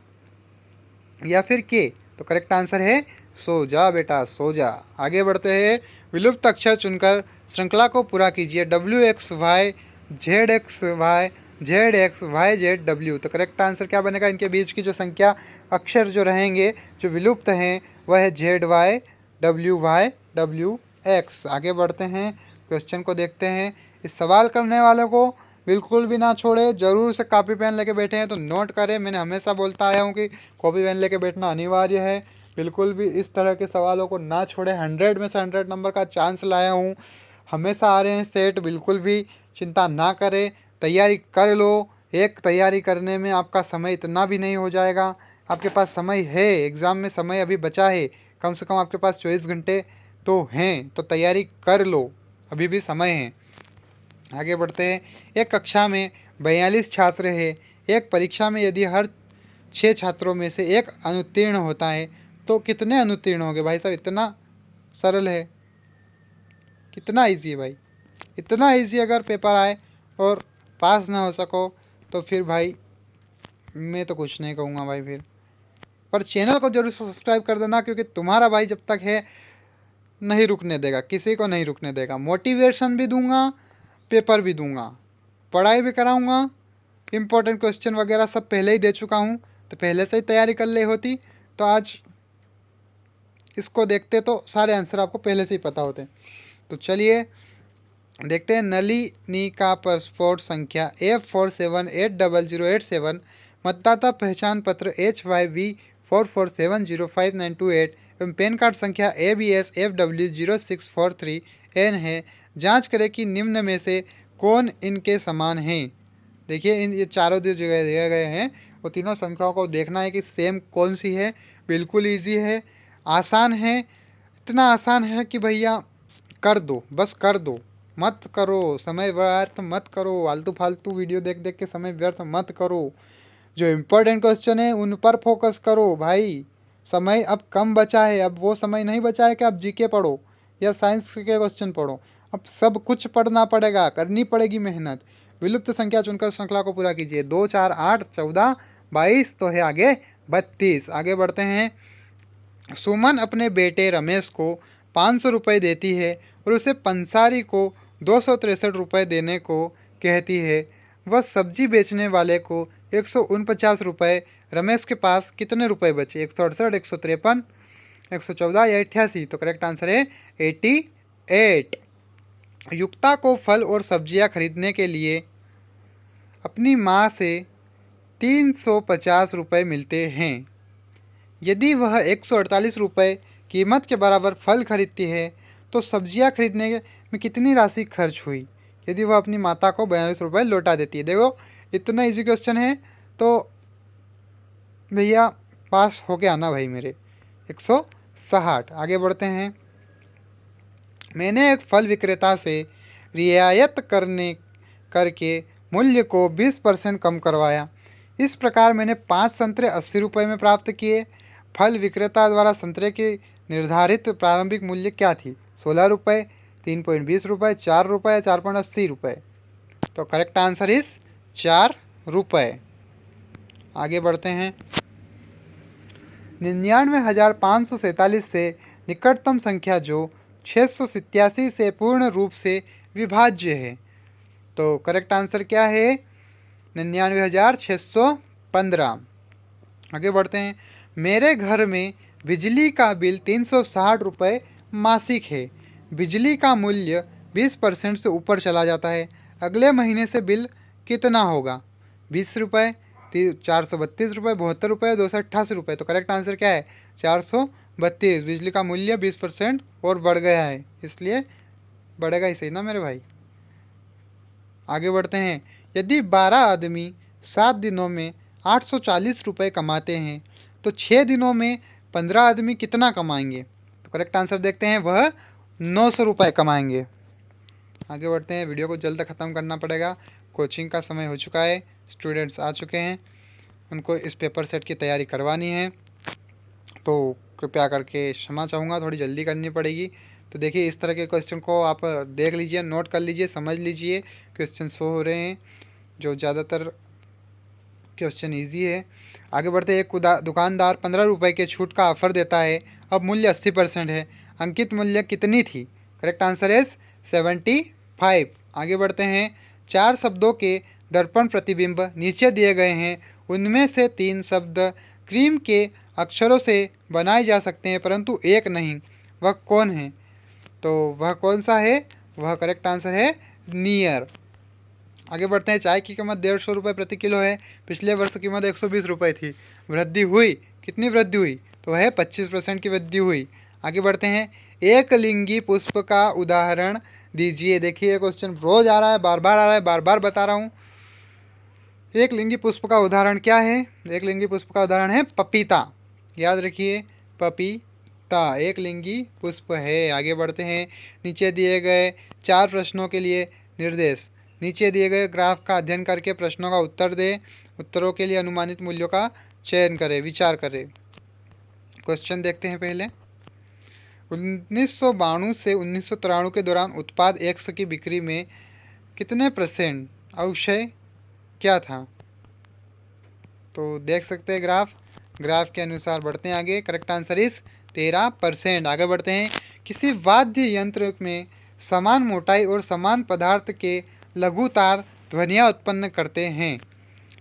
या फिर के? तो करेक्ट आंसर है सो जा बेटा, सो जा। आगे बढ़ते हैं। विलुप्त अक्षर चुनकर श्रृंखला को पूरा कीजिए। WXY ZXY ZXY ZW। तो करेक्ट आंसर क्या बनेगा? इनके बीच की जो संख्या अक्षर जो रहेंगे जो विलुप्त हैं वह है ZY WY WX। आगे बढ़ते हैं, क्वेश्चन को देखते हैं। इस सवाल करने वालों को बिल्कुल भी ना छोड़े, ज़रूर से कॉपी पेन लेके बैठे हैं तो नोट करें। मैंने हमेशा बोलता आया हूँ कि कॉपी पेन लेके बैठना अनिवार्य है। बिल्कुल भी इस तरह के सवालों को ना छोड़े। 100 में से 100 नंबर का चांस लाया हूँ, हमेशा आ रहे हैं सेट। बिल्कुल भी चिंता ना करें, तैयारी कर लो। एक तैयारी करने में आपका समय इतना भी नहीं हो जाएगा, आपके पास समय है, एग्ज़ाम में समय अभी बचा है, कम से कम आपके पास 24 घंटे तो हैं। तो तैयारी कर लो, अभी भी समय है। आगे बढ़ते हैं। एक कक्षा में 42 छात्र हैं। एक परीक्षा में यदि हर 6 छात्रों में से एक अनुत्तीर्ण होता है तो कितने अनुत्तीर्ण होंगे भाई साहब। इतना सरल है, कितना इजी है भाई। इतना इजी अगर पेपर आए और पास ना हो सको तो फिर भाई मैं तो कुछ नहीं कहूँगा भाई फिर। पर चैनल को जरूर सब्सक्राइब कर देना, क्योंकि तुम्हारा भाई जब तक है नहीं रुकने देगा, किसी को नहीं रुकने देगा। मोटिवेशन भी दूंगा, पेपर भी दूंगा, पढ़ाई भी कराऊंगा। इम्पोर्टेंट क्वेश्चन वगैरह सब पहले ही दे चुका हूँ, तो पहले से ही तैयारी कर ली होती तो आज इसको देखते तो सारे आंसर आपको पहले से ही पता होते। तो चलिए देखते हैं। नलिनी का पासपोर्ट संख्या F47800887, मतदाता पहचान पत्र HYV44705928 एवं पैन कार्ड संख्या ABSFW0643N है। जांच करें कि निम्न में से कौन इनके समान हैं। देखिए ये चारों जो जगह दिए गए हैं वो तीनों संख्याओं को देखना है कि सेम कौन सी है। बिल्कुल ईजी है, आसान है, इतना आसान है कि भैया कर दो, बस कर दो, मत करो समय व्यर्थ मत करो, आलतू फालतू वीडियो देख देख के समय व्यर्थ मत करो। जो इम्पोर्टेंट क्वेश्चन है उन पर फोकस करो भाई। समय अब कम बचा है, अब वो समय नहीं बचा है कि आप जीके पढ़ो या साइंस के क्वेश्चन पढ़ो। अब सब कुछ पढ़ना पड़ेगा, करनी पड़ेगी मेहनत। विलुप्त संख्या चुनकर श्रृंखला को पूरा कीजिए। 2 4 8 14 22 तो है आगे 32। आगे बढ़ते हैं। सुमन अपने बेटे रमेश को 500 रुपये देती है और उसे पंसारी को 263 रुपये देने को कहती है। वह सब्जी बेचने वाले को 149 रुपये। रमेश के पास कितने रुपए बचे? 168, 153, 114 या 88। तो करेक्ट आंसर है 88। युक्ता को फल और सब्जियां खरीदने के लिए अपनी माँ से 350 रुपये मिलते हैं। यदि वह 148 रुपये कीमत के बराबर फल खरीदती है तो सब्जियां खरीदने में कितनी राशि खर्च हुई यदि वह अपनी माता को 42 रुपये लौटा देती है? देखो इतना इजी क्वेश्चन है तो भैया पास हो के आना भाई मेरे। 160। आगे बढ़ते हैं। मैंने एक फल विक्रेता से रियायत करके मूल्य को 20% कम करवाया। इस प्रकार मैंने 5 संतरे 80 रुपये में प्राप्त किए। फल विक्रेता द्वारा संतरे की निर्धारित प्रारंभिक मूल्य क्या थी? 16 रुपये, 3.20 रुपये, 4 रुपये, 4.80 रुपये। तो करेक्ट आंसर इस 4 रुपये। आगे बढ़ते हैं। 99,547 से निकटतम संख्या जो 687 से पूर्ण रूप से विभाज्य है। तो करेक्ट आंसर क्या है? 99,615। आगे बढ़ते हैं। मेरे घर में बिजली का बिल 360 रुपये मासिक है। बिजली का मूल्य 20% से ऊपर चला जाता है। अगले महीने से बिल कितना होगा? 20 रुपये, 432 रुपये, 72 रुपये, 288 रुपये। तो करेक्ट आंसर क्या है? 432। बिजली का मूल्य 20% और बढ़ गया है, इसलिए बढ़ेगा ही सही ना मेरे भाई। आगे बढ़ते हैं। यदि 12 आदमी 7 दिनों में 840 रुपये कमाते हैं तो 6 दिनों में 15 आदमी कितना कमाएंगे? तो करेक्ट आंसर देखते हैं, वह 900 रुपये कमाएंगे। आगे बढ़ते हैं। वीडियो को जल्द ख़त्म करना पड़ेगा, कोचिंग का समय हो चुका है, स्टूडेंट्स आ चुके हैं, उनको इस पेपर सेट की तैयारी करवानी है। तो कृपया करके क्षमा चाहूँगा, थोड़ी जल्दी करनी पड़ेगी। तो देखिए इस तरह के क्वेश्चन को आप देख लीजिए, नोट कर लीजिए, समझ लीजिए। क्वेश्चन शो हो रहे हैं जो ज़्यादातर क्वेश्चन इजी है। आगे बढ़ते। एक दुकानदार 15 रुपये के छूट का ऑफर देता है। अब मूल्य 80% है। अंकित मूल्य कितनी थी? Correct answer is 75। आगे बढ़ते हैं। 4 शब्दों के दर्पण प्रतिबिंब नीचे दिए गए हैं। उनमें से 3 शब्द क्रीम के अक्षरों से बनाए जा सकते हैं परंतु एक नहीं। वह कौन है? तो वह कौन सा है? वह करेक्ट आंसर है नियर। आगे बढ़ते हैं। चाय की कीमत 150 रुपये प्रति किलो है। पिछले वर्ष कीमत 120 रुपये थी। वृद्धि हुई, कितनी वृद्धि हुई? तो वह 25% की वृद्धि हुई। आगे बढ़ते हैं। एक लिंगी पुष्प का उदाहरण दीजिए। देखिए ये क्वेश्चन रोज आ रहा है, बार बार आ रहा है, बार बार बता रहा हूँ। एक लिंगी पुष्प का उदाहरण क्या है? एक लिंगी पुष्प का उदाहरण है पपीता। याद रखिए, पपीता एक लिंगी पुष्प है। आगे बढ़ते हैं। नीचे दिए गए 4 प्रश्नों के लिए निर्देश। नीचे दिए गए ग्राफ का अध्ययन करके प्रश्नों का उत्तर दें। उत्तरों के लिए अनुमानित मूल्यों का चयन करें, विचार करें। क्वेश्चन देखते हैं पहले। 1992 से 1993 के दौरान उत्पाद X की बिक्री में कितने % अवक्षय क्या था? तो देख सकते हैं ग्राफ के अनुसार बढ़ते हैं आगे। Correct answer is 13%। आगे बढ़ते हैं। किसी वाद्य यंत्र में समान मोटाई और समान पदार्थ के लघु तार ध्वनियाँ उत्पन्न करते हैं।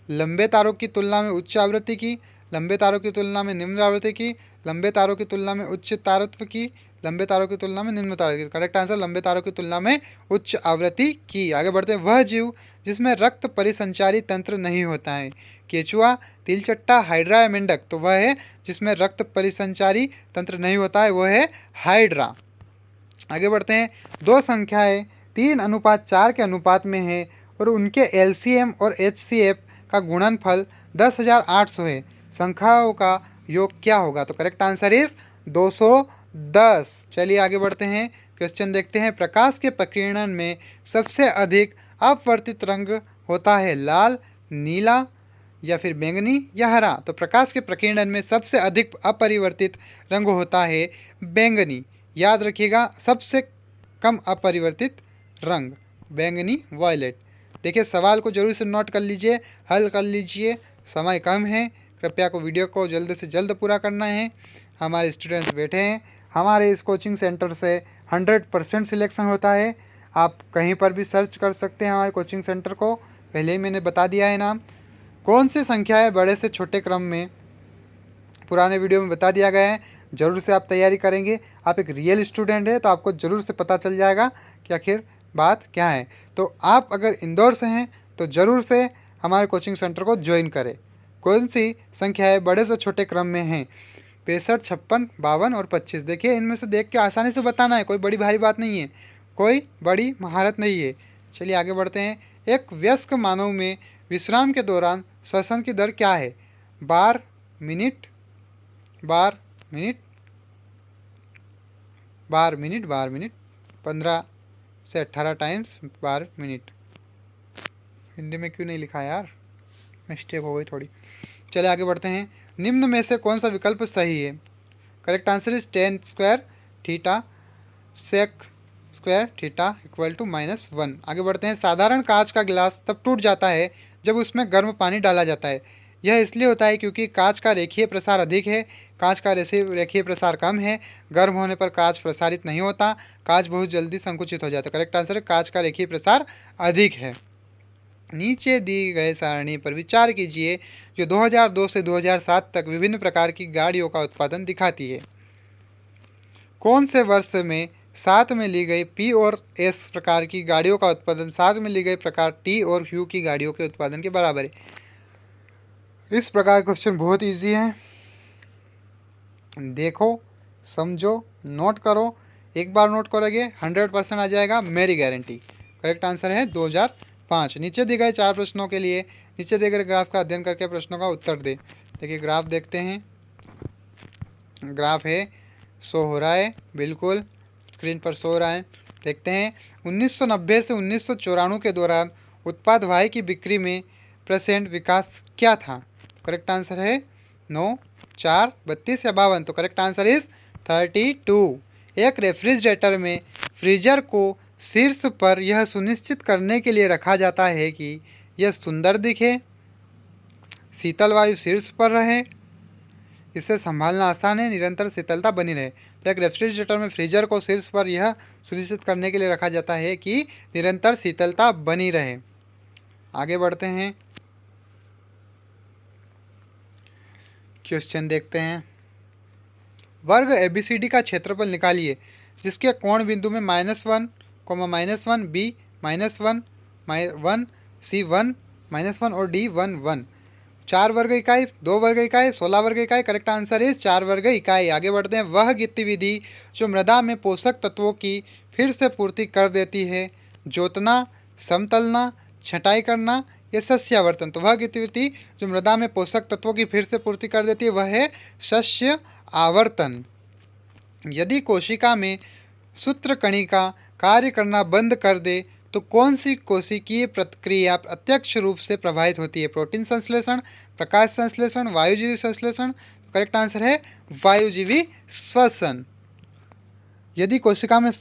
लंबे तारों की तुलना में उच्च आवृत्ति की, लंबे तारों की तुलना में निम्न आवृत्ति की, लंबे तारों की तुलना में उच्च तारत्व की, लंबे तारों की तुलना में निम्न तारत्व की। करेक्ट आंसर लंबे तारों की तुलना में उच्च आवृत्ति की। आगे बढ़ते हैं। वह जीव जिसमें रक्त परिसंचारी तंत्र नहीं होता है। केचुआ, तिलचट्टा, हाइड्रा या मेंढक? तो वह है जिसमें रक्त परिसंचारी तंत्र नहीं होता है, वह है हाइड्रा। आगे बढ़ते हैं। दो संख्याएं 3:4 के अनुपात में है और उनके LCM और HCF का गुणनफल 10,800 है। संख्याओं का योग क्या होगा? तो करेक्ट आंसर इज 210। चलिए आगे बढ़ते हैं। क्वेश्चन देखते हैं। प्रकाश के प्रकीर्णन में सबसे अधिक अपवर्तित रंग होता है लाल, नीला या फिर बैंगनी या हरा? तो प्रकाश के प्रकीर्णन में सबसे अधिक अपरिवर्तित रंग होता है बैंगनी। याद रखिएगा, सबसे कम अपरिवर्तित रंग बैंगनी, वायलेट। देखिए सवाल को जरूर से नोट कर लीजिए, हल कर लीजिए, समय कम है, कृपया को वीडियो को जल्द से जल्द पूरा करना है। हमारे स्टूडेंट्स बैठे हैं। हमारे इस कोचिंग सेंटर से 100% सिलेक्शन होता है। आप कहीं पर भी सर्च कर सकते हैं हमारे कोचिंग सेंटर को, पहले ही मैंने बता दिया है नाम। कौन सी संख्या है बड़े से छोटे क्रम में, पुराने वीडियो में बता दिया गया है। ज़रूर से आप तैयारी करेंगे। आप एक रियल स्टूडेंट है तो आपको ज़रूर से पता चल जाएगा कि आखिर बात क्या है। तो आप अगर इंदौर से हैं तो ज़रूर से हमारे कोचिंग सेंटर को ज्वाइन करें। कौन सी संख्याएं बड़े से छोटे क्रम में हैं? 65, 56, 52 और 25। देखिए इनमें से देख के आसानी से बताना है, कोई बड़ी भारी बात नहीं है, कोई बड़ी महारत नहीं है। चलिए आगे बढ़ते हैं। एक वयस्क मानव में विश्राम के दौरान श्वसन की दर क्या है? 12 मिनट, 12 मिनट, 12 मिनट, 12 मिनट, 15 से 18 टाइम्स 12 मिनट। हिंदी में क्यों नहीं लिखा यार, मिस्टेक हो गई थोड़ी। चलिए आगे बढ़ते हैं। निम्न में से कौन सा विकल्प सही है? Correct answer is tan square theta sec square theta equal to -1। आगे बढ़ते हैं। साधारण कांच का गिलास तब टूट जाता है जब उसमें गर्म पानी डाला जाता है। यह इसलिए होता है क्योंकि कांच का रेखीय प्रसार अधिक है, कांच का रेखीय प्रसार कम है। गर्म होने पर कांच प्रसारित नहीं होता, कांच बहुत जल्दी संकुचित हो जाता है। करेक्ट आंसर है कांच का रेखीय प्रसार अधिक है। नीचे दी गए सारणी पर विचार कीजिए जो 2002 से 2007 तक विभिन्न प्रकार की गाड़ियों का उत्पादन दिखाती है। कौन से वर्ष में 7 में ली गई P और S प्रकार की गाड़ियों का उत्पादन 7 में ली गई प्रकार T और Q की गाड़ियों के उत्पादन के बराबर है? इस प्रकार क्वेश्चन बहुत इजी है, देखो, समझो, नोट करो। एक बार नोट करोगे 100% आ जाएगा, मेरी गारंटी। करेक्ट आंसर है 2005। नीचे दिए गए 4 प्रश्नों के लिए नीचे दिए गए ग्राफ का अध्ययन करके प्रश्नों का उत्तर दे। देखिए ग्राफ देखते हैं। ग्राफ है, शो हो रहा है, बिल्कुल स्क्रीन पर शो हो रहा है। देखते हैं। 1990 से 1994 के दौरान उत्पाद Y की बिक्री में % विकास क्या था? करेक्ट आंसर है 9, 4, 32 या 52। तो करेक्ट आंसर इज 32। एक रेफ्रिजरेटर में फ्रीजर को शीर्ष पर यह सुनिश्चित करने के लिए रखा जाता है कि यह सुंदर दिखे, शीतल वायु शीर्ष पर रहे, इसे संभालना आसान है, निरंतर शीतलता बनी रहे। तो एक रेफ्रिजरेटर में फ्रीजर को शीर्ष पर यह सुनिश्चित करने के लिए रखा जाता है कि निरंतर शीतलता बनी रहे। आगे बढ़ते हैं। क्वेश्चन देखते हैं। वर्ग ABCD का क्षेत्रफल निकालिए जिसके कोण बिंदु में -1, -1, B -1, 1, C 1, -1 और D 1, 1। 4 वर्ग इकाई, 2 वर्ग इकाई, 16 वर्ग इकाई। करेक्ट आंसर इज 4 वर्ग इकाई। आगे बढ़ते हैं। वह गतिविधि जो मृदा में पोषक तत्वों की फिर से पूर्ति कर देती है, जोतना, समतलना, छटाई करना या शस्यावर्तन। तो वह गतिविधि जो मृदा में पोषक तत्वों की फिर से पूर्ति कर देती है वह है शस्य आवर्तन। यदि कोशिका में सूत्रकणिका कार्य करना बंद कर दे तो कौन सी कोशिकीय प्रक्रिया प्रत्यक्ष रूप से प्रभावित होती है? प्रोटीन संश्लेषण, प्रकाश संश्लेषण, वायुजीवी संश्लेषण। करेक्ट आंसर है वायुजीवी श्वसन। यदि कोशिका में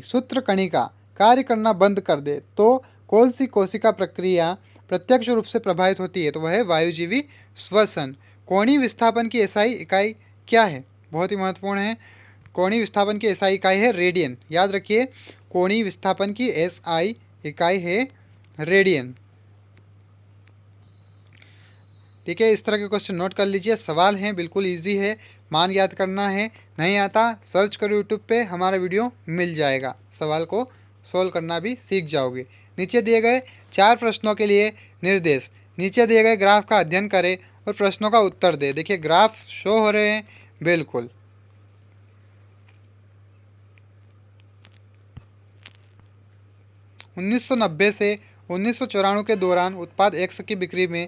सूत्र कणिका कार्य करना बंद कर दे तो कौन सी कोशिका प्रक्रिया प्रत्यक्ष रूप से प्रभावित होती है? तो वह है वायुजीवी श्वसन। कोणीय विस्थापन की एसआई इकाई क्या है? बहुत ही महत्वपूर्ण है। कोणीय विस्थापन की एसआई इकाई है रेडियन। याद रखिए, कोणीय विस्थापन की एसआई इकाई है रेडियन। ठीक है, इस तरह के क्वेश्चन नोट कर लीजिए। सवाल हैं, बिल्कुल इजी है, मान याद करना है। नहीं आता सर्च करो यूट्यूब पे, हमारा वीडियो मिल जाएगा, सवाल को सोल्व करना भी सीख जाओगे। नीचे दिए गए 4 प्रश्नों के लिए निर्देश। नीचे दिए गए ग्राफ का अध्ययन करें और प्रश्नों का उत्तर दे। देखिए ग्राफ शो हो रहे हैं, बिल्कुल। उन्नीस सौ 90 से 1994 के दौरान उत्पाद एक्स की बिक्री में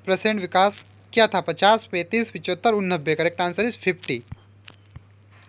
% विकास क्या था? 50, 35, 75, 89। Correct answer is 50।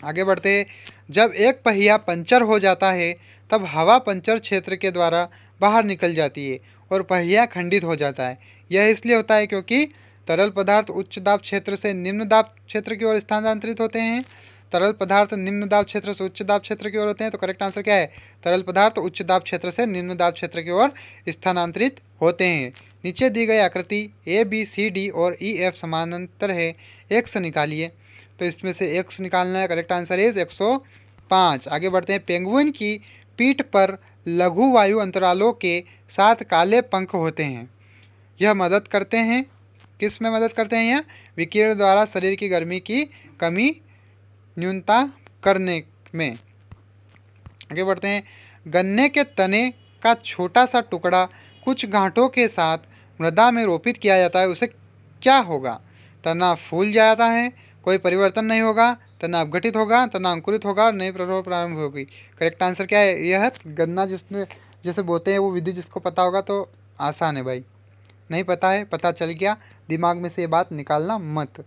आगे बढ़ते हैं। जब एक पहिया पंचर हो जाता है तब हवा पंचर क्षेत्र के द्वारा बाहर निकल जाती है और पहिया खंडित हो जाता है। यह इसलिए होता है क्योंकि तरल पदार्थ उच्च दाब क्षेत्र से निम्न दाब क्षेत्र की ओर स्थानांतरित होते हैं। तरल पदार्थ निम्न दाब क्षेत्र से उच्च दाब क्षेत्र की ओर होते हैं। तो करेक्ट आंसर क्या है? तरल पदार्थ उच्च दाब क्षेत्र से निम्न दाब क्षेत्र की ओर स्थानांतरित होते हैं। नीचे दी गई आकृति ए बी सी डी और ई एफ समानांतर है, एक्स निकालिए। तो इसमें से एक्स निकालना है। Correct answer is 105। आगे बढ़ते हैं। पेंगुइन की पीठ पर लघु वायु अंतरालों के साथ काले पंख होते हैं। यह मदद करते हैं, किस में मदद करते हैं? यह विकिरण द्वारा शरीर की गर्मी की कमी न्यूनता करने में। आगे बढ़ते हैं। गन्ने के तने का छोटा सा टुकड़ा कुछ गांठों के साथ मृदा में रोपित किया जाता है, उसे क्या होगा? तना फूल जाता है, कोई परिवर्तन नहीं होगा, तना अपघटित होगा, तना अंकुरित होगा और नई प्ररोह प्रारंभ होगी। करेक्ट आंसर क्या है? यह गन्ना जिसने जैसे बोते हैं वो विधि जिसको पता होगा तो आसान है भाई। नहीं पता है, पता चल गया, दिमाग में से ये बात निकालना मत,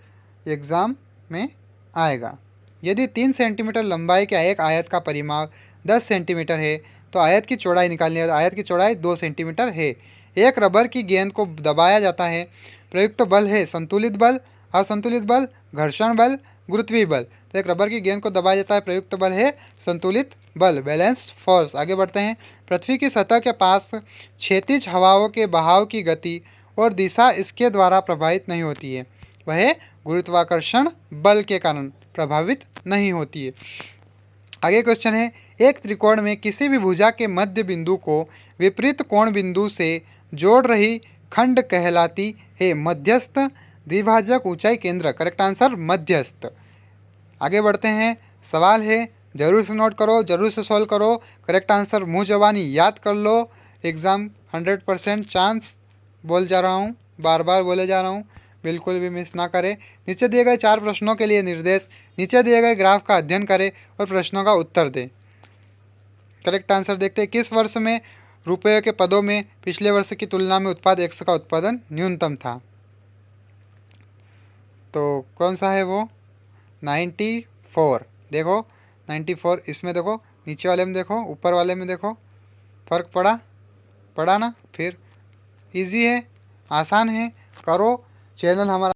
एग्ज़ाम में आएगा। यदि 3 सेंटीमीटर लंबाई के एक आयत का परिमाप 10 सेंटीमीटर है तो आयत की चौड़ाई निकालनी है। आयत की चौड़ाई 2 सेंटीमीटर है। एक रबर की गेंद को दबाया जाता है, प्रयुक्त बल है संतुलित बल, असंतुलित बल, घर्षण बल, गुरुत्वीय बल। तो एक रबर की गेंद को दबाया जाता है, प्रयुक्त बल है संतुलित बल, बैलेंस फोर्स। आगे बढ़ते हैं। पृथ्वी की सतह के पास क्षैतिज हवाओं के बहाव की गति और दिशा इसके द्वारा प्रभावित नहीं होती है, वह गुरुत्वाकर्षण बल के कारण प्रभावित नहीं होती है। आगे क्वेश्चन है। एक त्रिकोण में किसी भी भुजा के मध्य बिंदु को विपरीत कोण बिंदु से जोड़ रही खंड कहलाती है मध्यस्थ, द्विभाजक, ऊंचाई, केंद्र। करेक्ट आंसर मध्यस्थ। आगे बढ़ते हैं। सवाल है, जरूर से नोट करो, जरूर से सॉल्व करो। करेक्ट आंसर मुँह जबानी याद कर लो। एग्ज़ाम 100% चांस बोल जा रहा हूँ, बार बार बोले जा रहा हूँ, बिल्कुल भी मिस ना करें। नीचे दिए गए 4 प्रश्नों के लिए निर्देश। नीचे दिए गए ग्राफ का अध्ययन करें और प्रश्नों का उत्तर दें। करेक्ट आंसर देखते हैं। किस वर्ष में रुपये के पदों में पिछले वर्ष की तुलना में उत्पाद एक्स का उत्पादन न्यूनतम था? तो कौन सा है वो? 94। देखो 94, इसमें देखो, नीचे वाले में देखो, ऊपर वाले में देखो, फ़र्क पड़ा ना? फिर इजी है, आसान है, करो। चैनल हमारा